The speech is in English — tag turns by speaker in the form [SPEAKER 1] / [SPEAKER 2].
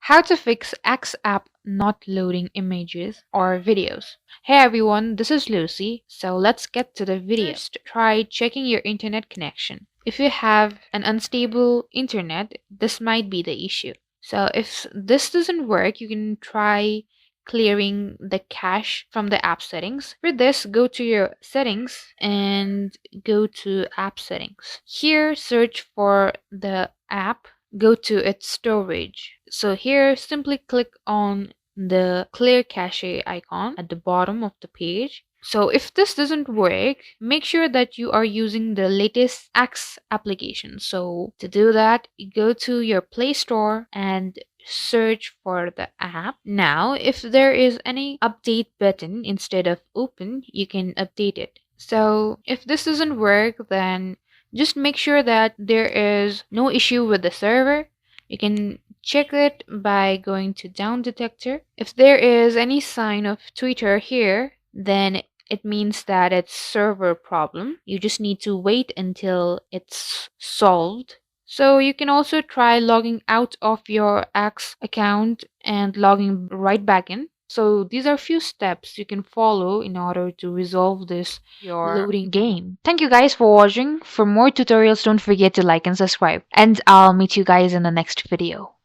[SPEAKER 1] How to fix X app not loading images or videos. Hey everyone, this is Lucy. So let's get to the video. First, try checking your internet connection. If you have an unstable internet, this might be the issue. So if this doesn't work, you can try clearing the cache from the app settings. For this, go to your settings and go to app settings. Here, search for the app, go to its storage. So here, simply click on the clear cache icon at the bottom of the page. So if this doesn't work, make sure that you are using the latest X application. So to do that, you go to your Play Store and search for the app. Now, if there is any update button instead of open, you can update it. So if this doesn't work, then just make sure that there is no issue with the server. You can check it by going to down detector. If there is any sign of Twitter here, then it means that it's server problem. You just need to wait until it's solved. So you can also try logging out of your X account and logging right back in. So these are few steps you can follow in order to resolve this your loading game. Thank you guys for watching. For more tutorials, don't forget to like and subscribe. And I'll meet you guys in the next video.